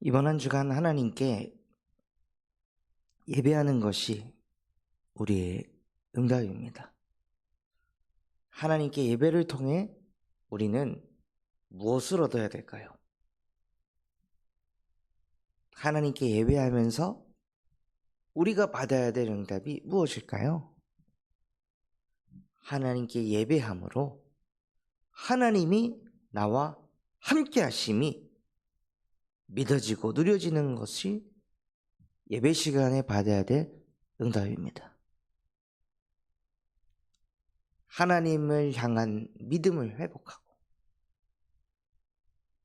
이번 한 주간 하나님께 예배하는 것이 우리의 응답입니다. 하나님께 예배를 통해 우리는 무엇을 얻어야 될까요? 하나님께 예배하면서 우리가 받아야 될 응답이 무엇일까요? 하나님께 예배함으로 하나님이 나와 함께 하심이 믿어지고 누려지는 것이 예배 시간에 받아야 될 응답입니다. 하나님을 향한 믿음을 회복하고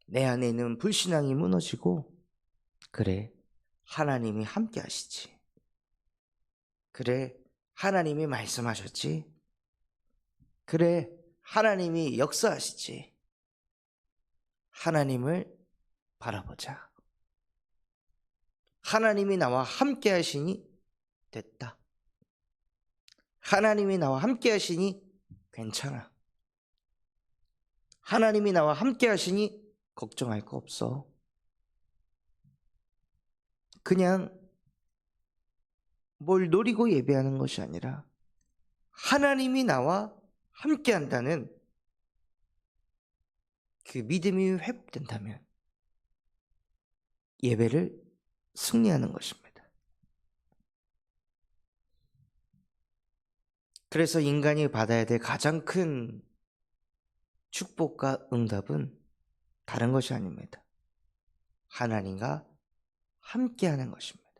내 안에 있는 불신앙이 무너지고, 그래, 하나님이 함께 하시지. 그래, 하나님이 말씀하셨지. 그래, 하나님이 역사하시지. 하나님을 바라보자. 하나님이 나와 함께 하시니 됐다. 하나님이 나와 함께 하시니 괜찮아. 하나님이 나와 함께 하시니 걱정할 거 없어. 그냥 뭘 노리고 예배하는 것이 아니라 하나님이 나와 함께 한다는 그 믿음이 회복된다면 예배를 승리하는 것입니다. 그래서 인간이 받아야 될 가장 큰 축복과 응답은 다른 것이 아닙니다. 하나님과 함께하는 것입니다.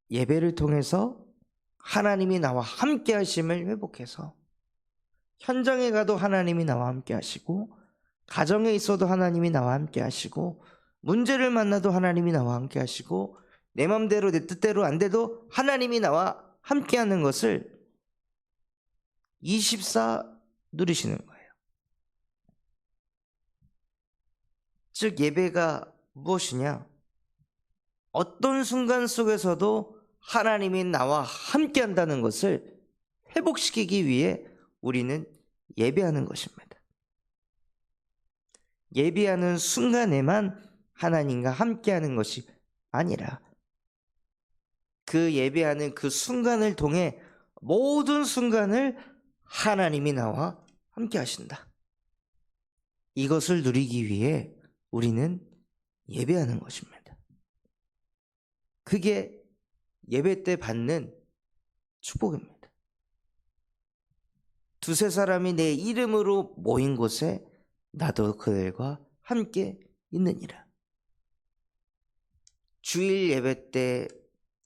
예배를 통해서 하나님이 나와 함께 하심을 회복해서 현장에 가도 하나님이 나와 함께 하시고, 가정에 있어도 하나님이 나와 함께 하시고, 문제를 만나도 하나님이 나와 함께 하시고, 내 맘대로 내 뜻대로 안 돼도 하나님이 나와 함께 하는 것을 24 누리시는 거예요. 즉, 예배가 무엇이냐? 어떤 순간 속에서도 하나님이 나와 함께 한다는 것을 회복시키기 위해 우리는 예배하는 것입니다. 예배하는 순간에만 하나님과 함께하는 것이 아니라 그 예배하는 그 순간을 통해 모든 순간을 하나님이 나와 함께 하신다. 이것을 누리기 위해 우리는 예배하는 것입니다. 그게 예배 때 받는 축복입니다. 두세 사람이 내 이름으로 모인 곳에 나도 그들과 함께 있느니라. 주일 예배 때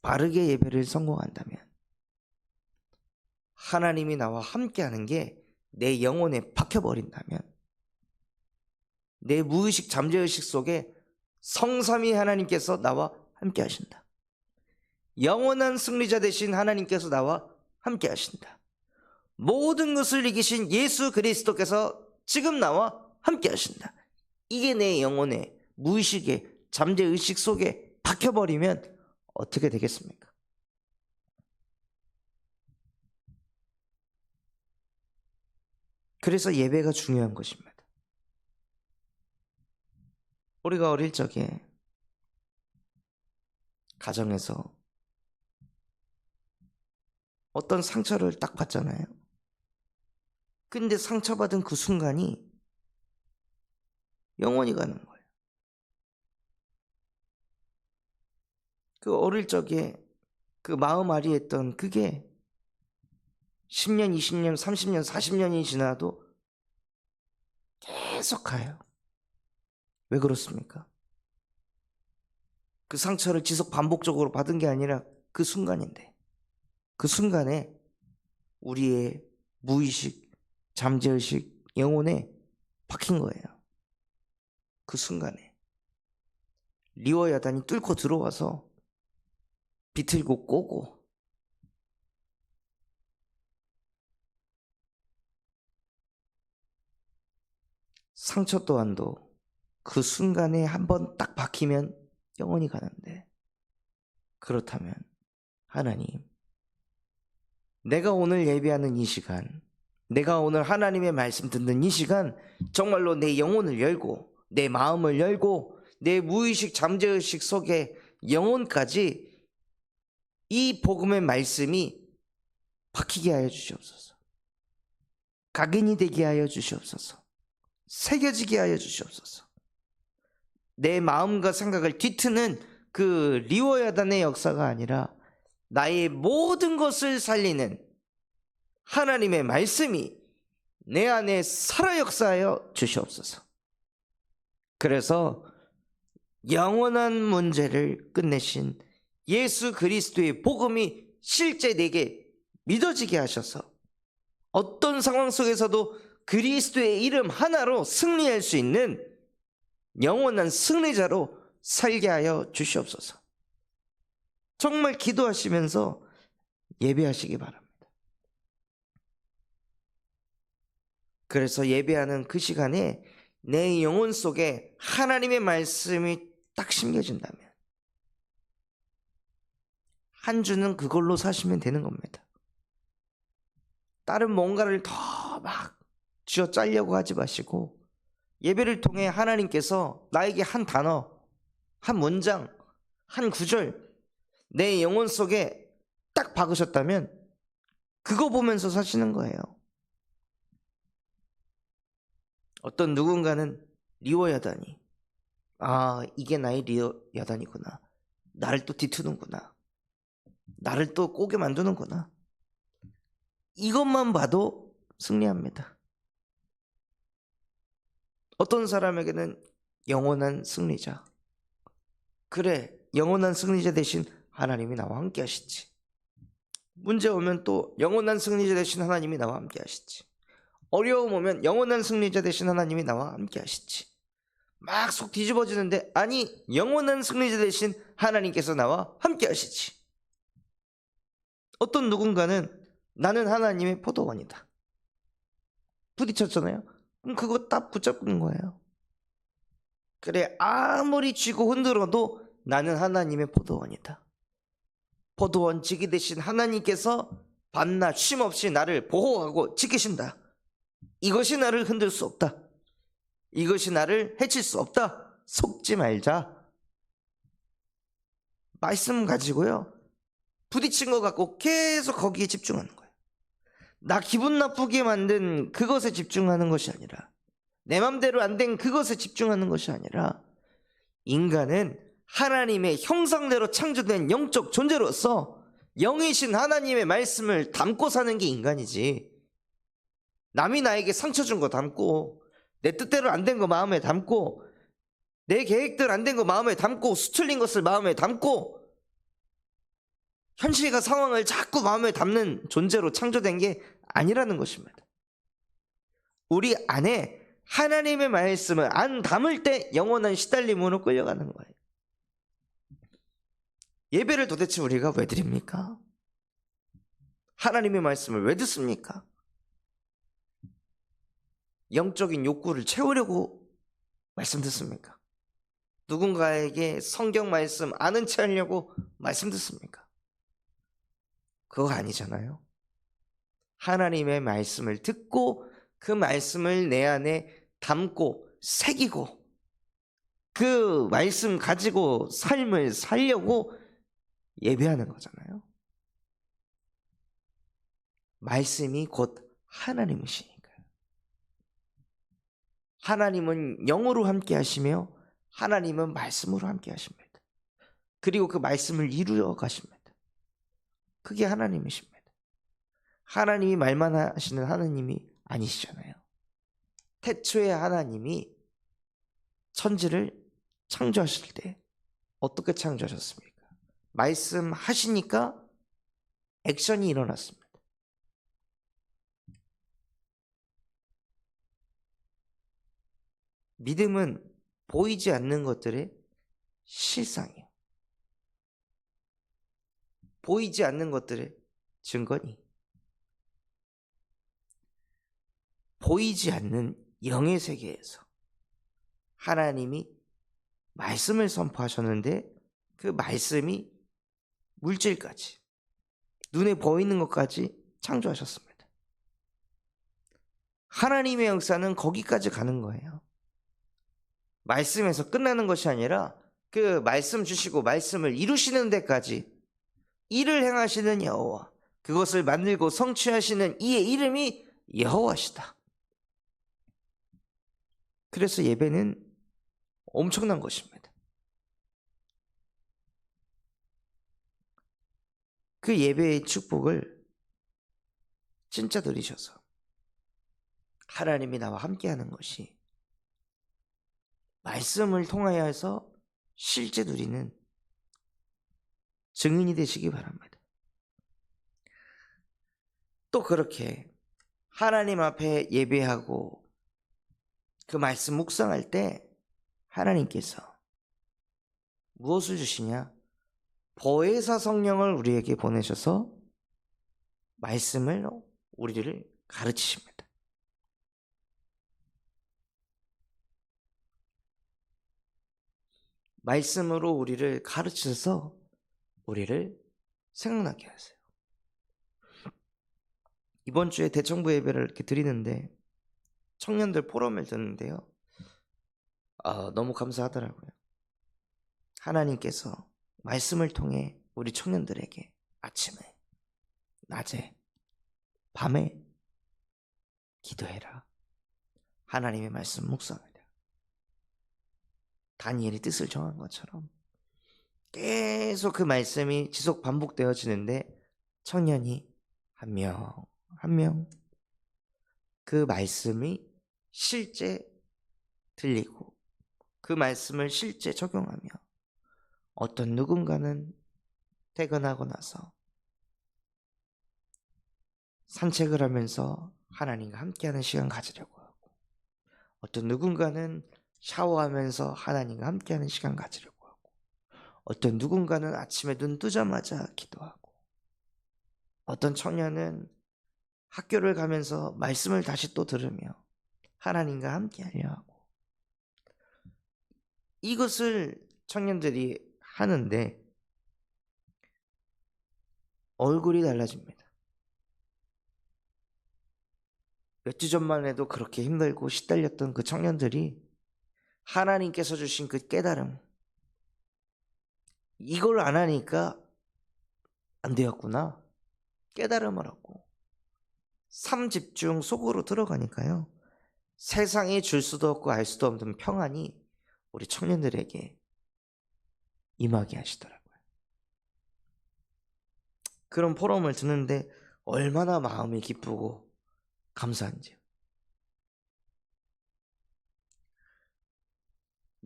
바르게 예배를 성공한다면 하나님이 나와 함께하는 게 내 영혼에 박혀버린다면 내 무의식 잠재의식 속에 성삼위 하나님께서 나와 함께 하신다. 영원한 승리자 되신 하나님께서 나와 함께 하신다. 모든 것을 이기신 예수 그리스도께서 지금 나와 함께 하신다. 이게 내 영혼의 무의식의 잠재의식 속에 박혀버리면 어떻게 되겠습니까? 그래서 예배가 중요한 것입니다. 우리가 어릴 적에 가정에서 어떤 상처를 딱 받잖아요. 근데 상처받은 그 순간이 영원히 가는 거예요. 그 어릴 적에 그 마음 아리했던 그게 10년, 20년, 30년, 40년이 지나도 계속 가요. 왜 그렇습니까? 그 상처를 지속 반복적으로 받은 게 아니라 그 순간인데, 그 순간에 우리의 무의식, 잠재의식, 영혼에 박힌 거예요. 그 순간에 리워야단이 뚫고 들어와서 비틀고 꼬고, 상처 또한도 그 순간에 한번 딱 박히면 영원히 가는데, 그렇다면 하나님, 내가 오늘 예배하는 이 시간, 내가 오늘 하나님의 말씀 듣는 이 시간 정말로 내 영혼을 열고 내 마음을 열고 내 무의식 잠재의식 속에 영혼까지 이 복음의 말씀이 박히게 하여 주시옵소서. 각인이 되게 하여 주시옵소서. 새겨지게 하여 주시옵소서. 내 마음과 생각을 뒤트는 그 리워야단의 역사가 아니라 나의 모든 것을 살리는 하나님의 말씀이 내 안에 살아 역사하여 주시옵소서. 그래서 영원한 문제를 끝내신 예수 그리스도의 복음이 실제 내게 믿어지게 하셔서 어떤 상황 속에서도 그리스도의 이름 하나로 승리할 수 있는 영원한 승리자로 살게 하여 주시옵소서. 정말 기도하시면서 예배하시기 바랍니다. 그래서 예배하는 그 시간에 내 영혼 속에 하나님의 말씀이 딱 심겨진다면 한 주는 그걸로 사시면 되는 겁니다. 다른 뭔가를 더 막 쥐어 짜려고 하지 마시고 예배를 통해 하나님께서 나에게 한 단어, 한 문장, 한 구절 내 영혼 속에 딱 박으셨다면 그거 보면서 사시는 거예요. 어떤 누군가는 리워야단이 이게 나의 리워야단이구나. 나를 또 뒤투는구나. 나를 또 꼬게 만드는구나. 이것만 봐도 승리합니다. 어떤 사람에게는 영원한 승리자. 그래, 영원한 승리자 대신 하나님이 나와 함께 하시지. 문제 오면 또 영원한 승리자 대신 하나님이 나와 함께 하시지. 어려움 오면 영원한 승리자 대신 하나님이 나와 함께 하시지. 막 속 뒤집어지는데 아니, 영원한 승리자 대신 하나님께서 나와 함께 하시지. 어떤 누군가는 나는 하나님의 포도원이다. 부딪혔잖아요. 그럼 그거 딱 붙잡는 거예요. 그래, 아무리 쥐고 흔들어도 나는 하나님의 포도원이다. 포도원 지기 대신 하나님께서 밤낮 쉼없이 나를 보호하고 지키신다. 이것이 나를 흔들 수 없다. 이것이 나를 해칠 수 없다. 속지 말자. 말씀 가지고요, 부딪힌 것 같고 계속 거기에 집중하는 거예요. 나 기분 나쁘게 만든 그것에 집중하는 것이 아니라, 내 맘대로 안 된 그것에 집중하는 것이 아니라, 인간은 하나님의 형상대로 창조된 영적 존재로서 영이신 하나님의 말씀을 담고 사는 게 인간이지, 남이 나에게 상처 준 거 담고, 내 뜻대로 안 된 거 마음에 담고, 내 계획대로 안 된 거 마음에 담고, 수틀린 것을 마음에 담고, 현실과 상황을 자꾸 마음에 담는 존재로 창조된 게 아니라는 것입니다. 우리 안에 하나님의 말씀을 안 담을 때 영원한 시달림으로 끌려가는 거예요. 예배를 도대체 우리가 왜 드립니까? 하나님의 말씀을 왜 듣습니까? 영적인 욕구를 채우려고 말씀 듣습니까? 누군가에게 성경 말씀 아는 체 하려고 말씀 듣습니까? 그거 아니잖아요. 하나님의 말씀을 듣고 그 말씀을 내 안에 담고 새기고 그 말씀 가지고 삶을 살려고 예배하는 거잖아요. 말씀이 곧 하나님이시니까요. 하나님은 영으로 함께 하시며 하나님은 말씀으로 함께 하십니다. 그리고 그 말씀을 이루어 가십니다. 그게 하나님이십니다. 하나님이 말만 하시는 하나님이 아니시잖아요. 태초에 하나님이 천지를 창조하실 때 어떻게 창조하셨습니까? 말씀하시니까 액션이 일어났습니다. 믿음은 보이지 않는 것들의 실상이에요. 보이지 않는 것들의 증거니, 보이지 않는 영의 세계에서 하나님이 말씀을 선포하셨는데 그 말씀이 물질까지, 눈에 보이는 것까지 창조하셨습니다. 하나님의 역사는 거기까지 가는 거예요. 말씀에서 끝나는 것이 아니라 그 말씀 주시고 말씀을 이루시는 데까지 일을 행하시는 여호와, 그것을 만들고 성취하시는 이의 이름이 여호와시다. 그래서 예배는 엄청난 것입니다. 그 예배의 축복을 진짜 누리셔서 하나님이 나와 함께하는 것이 말씀을 통하여 해서 실제 누리는 증인이 되시기 바랍니다. 또 그렇게 하나님 앞에 예배하고 그 말씀 묵상할 때 하나님께서 무엇을 주시냐? 보혜사 성령을 우리에게 보내셔서 말씀을 우리를 가르치십니다. 말씀으로 우리를 가르쳐서 우리를 생각나게 하세요. 이번 주에 대청부 예배를 이렇게 드리는데 청년들 포럼을 듣는데요. 너무 감사하더라고요. 하나님께서 말씀을 통해 우리 청년들에게 아침에, 낮에, 밤에 기도해라. 하나님의 말씀 묵상하라. 다니엘이 뜻을 정한 것처럼 계속 그 말씀이 지속 반복되어지는데 청년이 한 명 한 명 그 말씀이 실제 들리고 그 말씀을 실제 적용하며 어떤 누군가는 퇴근하고 나서 산책을 하면서 하나님과 함께하는 시간 가지려고 하고, 어떤 누군가는 샤워하면서 하나님과 함께하는 시간 가지려고 하고, 어떤 누군가는 아침에 눈 뜨자마자 기도하고, 어떤 청년은 학교를 가면서 말씀을 다시 또 들으며 하나님과 함께하려 하고, 이것을 청년들이 하는데 얼굴이 달라집니다. 몇 주 전만 해도 그렇게 힘들고 시달렸던 그 청년들이 하나님께서 주신 그 깨달음, 이걸 안 하니까 안 되었구나 깨달음을 얻고 삶 집중 속으로 들어가니까요, 세상이 줄 수도 없고 알 수도 없는 평안이 우리 청년들에게 임하게 하시더라고요. 그런 포럼을 듣는데 얼마나 마음이 기쁘고 감사한지요.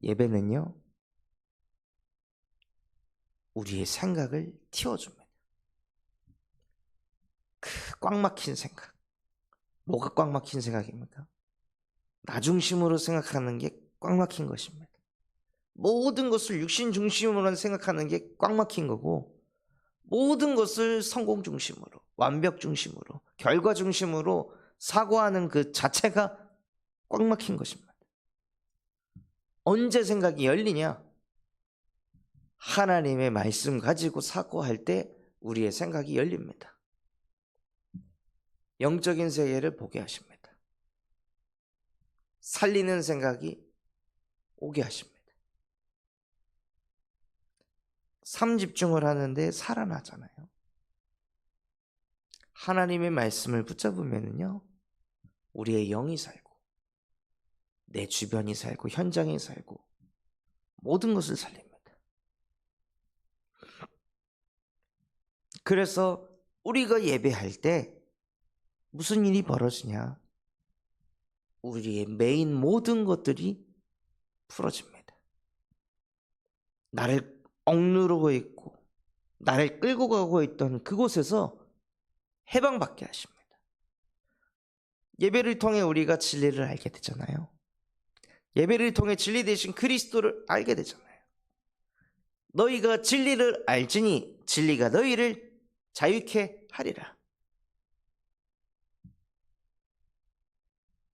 예배는요, 우리의 생각을 틔워줍니다. 그 꽉 막힌 생각, 뭐가 꽉 막힌 생각입니까? 나 중심으로 생각하는 게 꽉 막힌 것입니다. 모든 것을 육신 중심으로 생각하는 게 꽉 막힌 거고, 모든 것을 성공 중심으로, 완벽 중심으로, 결과 중심으로 사고하는 그 자체가 꽉 막힌 것입니다. 언제 생각이 열리냐? 하나님의 말씀 가지고 사고할 때 우리의 생각이 열립니다. 영적인 세계를 보게 하십니다. 살리는 생각이 오게 하십니다. 삶 집중을 하는데 살아나잖아요. 하나님의 말씀을 붙잡으면요, 우리의 영이 살고 내 주변이 살고 현장이 살고 모든 것을 살립니다. 그래서 우리가 예배할 때 무슨 일이 벌어지냐? 우리의 메인 모든 것들이 풀어집니다. 나를 억누르고 있고 나를 끌고 가고 있던 그곳에서 해방받게 하십니다. 예배를 통해 우리가 진리를 알게 되잖아요. 예배를 통해 진리 되신 그리스도를 알게 되잖아요. 너희가 진리를 알지니 진리가 너희를 자유케 하리라.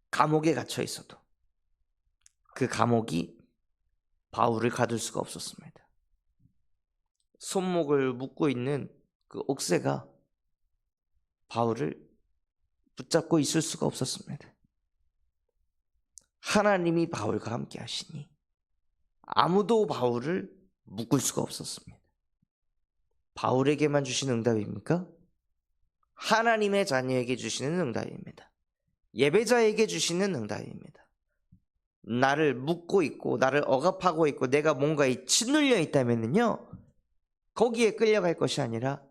감옥에 갇혀 있어도 그 감옥이 바울을 가둘 수가 없었습니다. 손목을 묶고 있는 그 옥새가 바울을 붙잡고 있을 수가 없었습니다. 하나님이 바울과 함께 하시니 아무도 바울을 묶을 수가 없었습니다. 바울에게만 주신 응답입니까? 하나님의 자녀에게 주시는 응답입니다. 예배자에게 주시는 응답입니다. 나를 묶고 있고 나를 억압하고 있고 내가 뭔가에 짓눌려 있다면요, 거기에 끌려갈 것이 아니라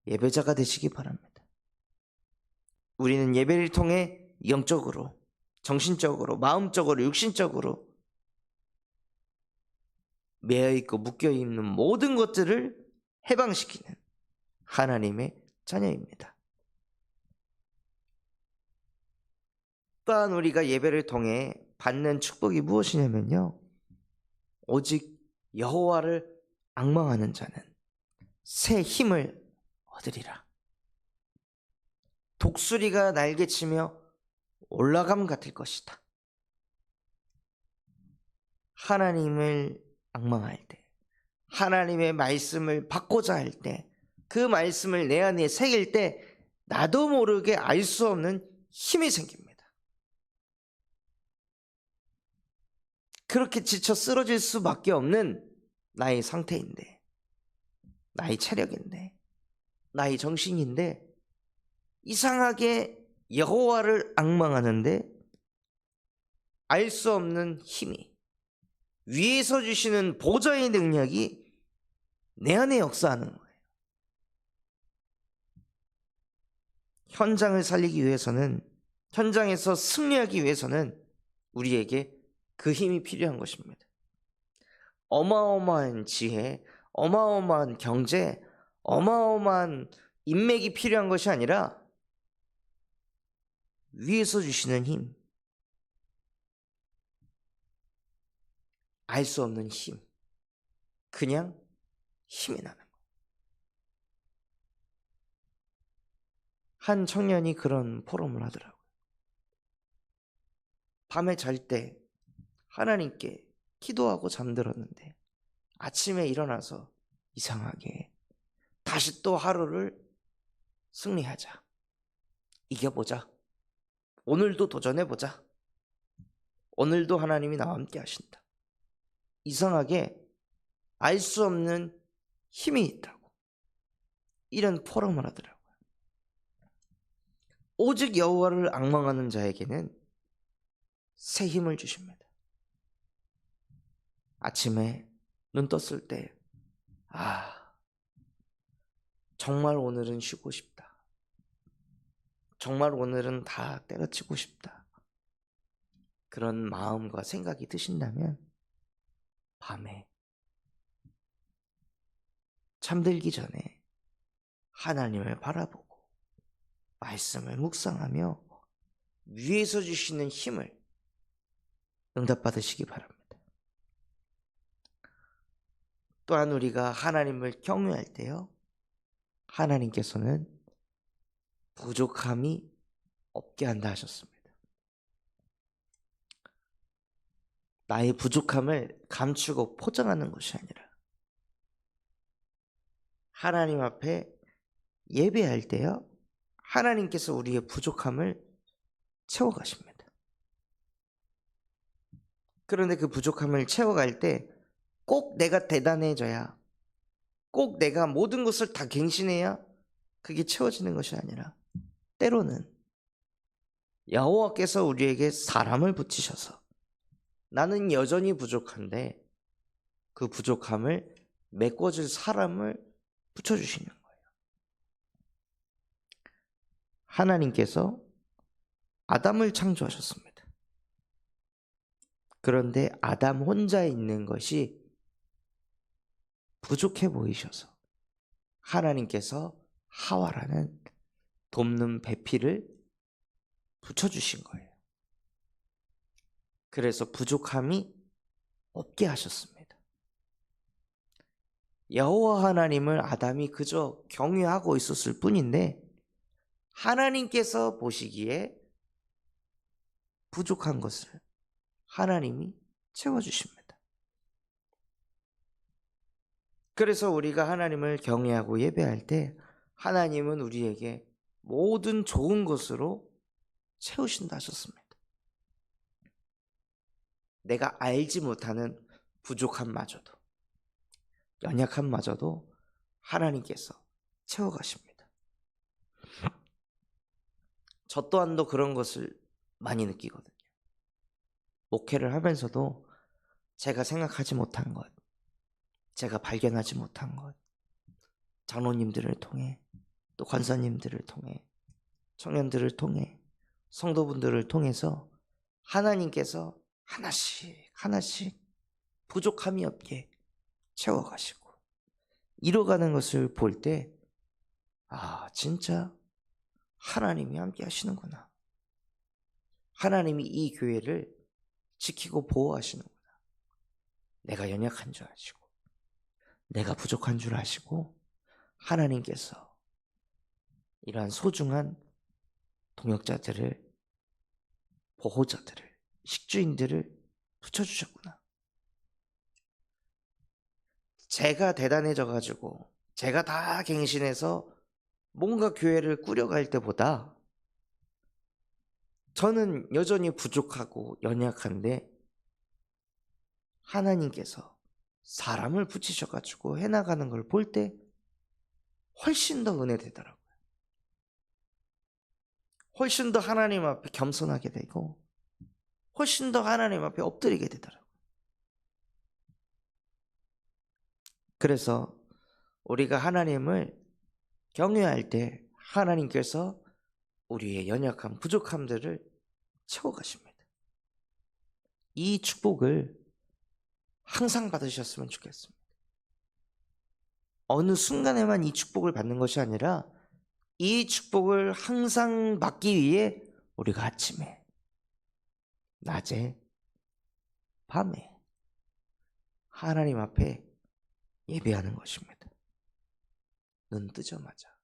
예배자가 되시기 바랍니다. 우리는 예배를 통해 영적으로, 정신적으로, 마음적으로, 육신적으로 매여있고 묶여있는 모든 것들을 해방시키는 하나님의 자녀입니다. 또한 우리가 예배를 통해 받는 축복이 무엇이냐면요, 오직 여호와를 앙망하는 자는 새 힘을 얻으리라. 독수리가 날개치며 올라감 같을 것이다. 하나님을 앙망할 때, 하나님의 말씀을 받고자 할 때, 그 말씀을 내 안에 새길 때 나도 모르게 알 수 없는 힘이 생깁니다. 그렇게 지쳐 쓰러질 수밖에 없는 나의 상태인데, 나의 체력인데, 나의 정신인데, 이상하게 여호와를 앙망하는데 알 수 없는 힘이, 위에서 주시는 보좌의 능력이 내 안에 역사하는 거예요. 현장을 살리기 위해서는, 현장에서 승리하기 위해서는 우리에게 그 힘이 필요한 것입니다. 어마어마한 지혜, 어마어마한 경제, 어마어마한 인맥이 필요한 것이 아니라 위에서 주시는 힘, 알 수 없는 힘, 그냥 힘이 나는 거예요. 한 청년이 그런 포럼을 하더라고요. 밤에 잘 때 하나님께 기도하고 잠들었는데 아침에 일어나서 이상하게 다시 또 하루를 승리하자, 이겨보자, 오늘도 도전해보자, 오늘도 하나님이 나와 함께 하신다, 이상하게 알 수 없는 힘이 있다고 이런 포럼을 하더라고요. 오직 여호와를 앙망하는 자에게는 새 힘을 주십니다. 아침에 눈 떴을 때, 정말 오늘은 쉬고 싶다, 정말 오늘은 다 때려치고 싶다, 그런 마음과 생각이 드신다면 밤에 잠들기 전에 하나님을 바라보고 말씀을 묵상하며 위에서 주시는 힘을 응답받으시기 바랍니다. 또한 우리가 하나님을 경외할 때요, 하나님께서는 부족함이 없게 한다 하셨습니다. 나의 부족함을 감추고 포장하는 것이 아니라 하나님 앞에 예배할 때요, 하나님께서 우리의 부족함을 채워가십니다. 그런데 그 부족함을 채워갈 때 꼭 내가 대단해져야, 꼭 내가 모든 것을 다 갱신해야 그게 채워지는 것이 아니라, 때로는 여호와께서 우리에게 사람을 붙이셔서 나는 여전히 부족한데 그 부족함을 메꿔줄 사람을 붙여주시는 거예요. 하나님께서 아담을 창조하셨습니다. 그런데 아담 혼자 있는 것이 부족해 보이셔서 하나님께서 하와라는 돕는 배필을 붙여주신 거예요. 그래서 부족함이 없게 하셨습니다. 여호와 하나님을 아담이 그저 경외하고 있었을 뿐인데 하나님께서 보시기에 부족한 것을 하나님이 채워주십니다. 그래서 우리가 하나님을 경외하고 예배할 때 하나님은 우리에게 모든 좋은 것으로 채우신다 하셨습니다. 내가 알지 못하는 부족함마저도, 연약함마저도 하나님께서 채워가십니다. 저 또한도 그런 것을 많이 느끼거든요. 목회를 하면서도 제가 생각하지 못한 것, 제가 발견하지 못한 것, 장로님들을 통해, 또 권사님들을 통해, 청년들을 통해, 성도분들을 통해서 하나님께서 하나씩 하나씩 부족함이 없게 채워가시고 이뤄가는 것을 볼 때, 아, 진짜 하나님이 함께 하시는구나. 하나님이 이 교회를 지키고 보호하시는구나. 내가 연약한 줄 아시고, 내가 부족한 줄 아시고, 하나님께서 이러한 소중한 동역자들을, 보호자들을, 식주인들을 붙여주셨구나. 제가 대단해져가지고 제가 다 갱신해서 뭔가 교회를 꾸려갈 때보다 저는 여전히 부족하고 연약한데 하나님께서 사람을 붙이셔가지고 해나가는 걸 볼 때 훨씬 더 은혜되더라고요. 훨씬 더 하나님 앞에 겸손하게 되고 훨씬 더 하나님 앞에 엎드리게 되더라고요. 그래서 우리가 하나님을 경외할 때 하나님께서 우리의 연약함, 부족함들을 채워가십니다. 이 축복을 항상 받으셨으면 좋겠습니다. 어느 순간에만 이 축복을 받는 것이 아니라 이 축복을 항상 받기 위해 우리가 아침에, 낮에, 밤에 하나님 앞에 예배하는 것입니다. 눈 뜨자마자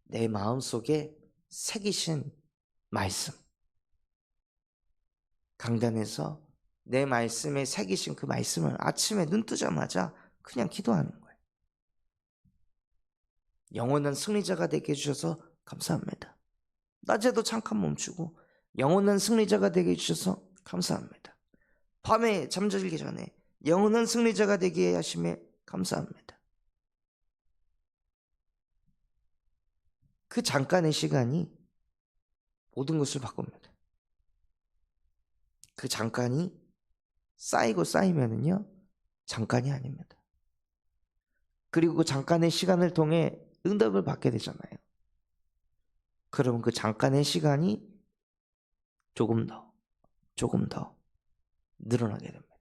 내 마음속에 새기신 말씀, 강단에서 내 말씀에 새기신 그 말씀을 아침에 눈 뜨자마자 그냥 기도하는 거예요. 영원한 승리자가 되게 해주셔서 감사합니다. 낮에도 잠깐 멈추고 영원한 승리자가 되게 해주셔서 감사합니다. 밤에 잠들기 전에 영원한 승리자가 되게 하심에 감사합니다. 그 잠깐의 시간이 모든 것을 바꿉니다. 그 잠깐이 쌓이고 쌓이면은요, 잠깐이 아닙니다. 그리고 그 잠깐의 시간을 통해 응답을 받게 되잖아요. 그러면 그 잠깐의 시간이 조금 더 늘어나게 됩니다.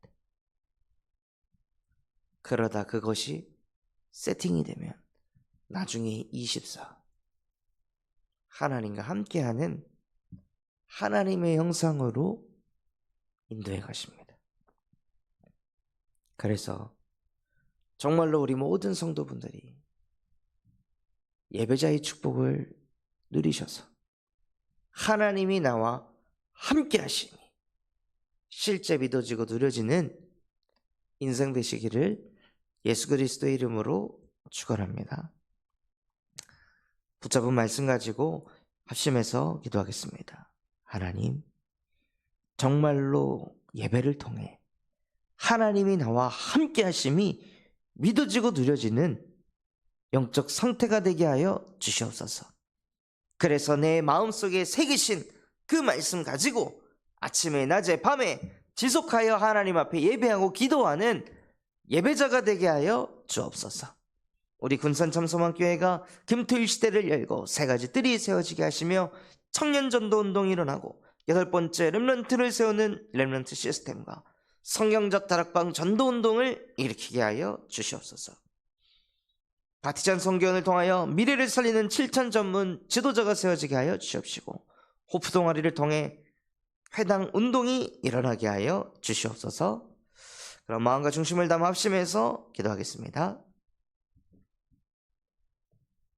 그러다 그것이 세팅이 되면 나중에 24, 하나님과 함께하는 하나님의 형상으로 인도해 가십니다. 그래서 정말로 우리 모든 성도분들이 예배자의 축복을 누리셔서 하나님이 나와 함께 하시니 실제 믿어지고 누려지는 인생 되시기를 예수 그리스도의 이름으로 축원합니다. 붙잡은 말씀 가지고 합심해서 기도하겠습니다. 하나님, 정말로 예배를 통해 하나님이 나와 함께 하심이 믿어지고 누려지는 영적 상태가 되게 하여 주시옵소서. 그래서 내 마음속에 새기신 그 말씀 가지고 아침에 낮에 밤에 지속하여 하나님 앞에 예배하고 기도하는 예배자가 되게 하여 주옵소서. 우리 군산 참소망교회가 금토일 시대를 열고 세 가지 뜰이 세워지게 하시며 청년 전도 운동이 일어나고 8번째 렘넌트를 세우는 렘넌트 시스템과 성경적 다락방 전도 운동을 일으키게 하여 주시옵소서. 바티잔 성교원을 통하여 미래를 살리는 7천 전문 지도자가 세워지게 하여 주시옵시고 호프 동아리를 통해 회당 운동이 일어나게 하여 주시옵소서. 그럼 마음과 중심을 담아 합심해서 기도하겠습니다.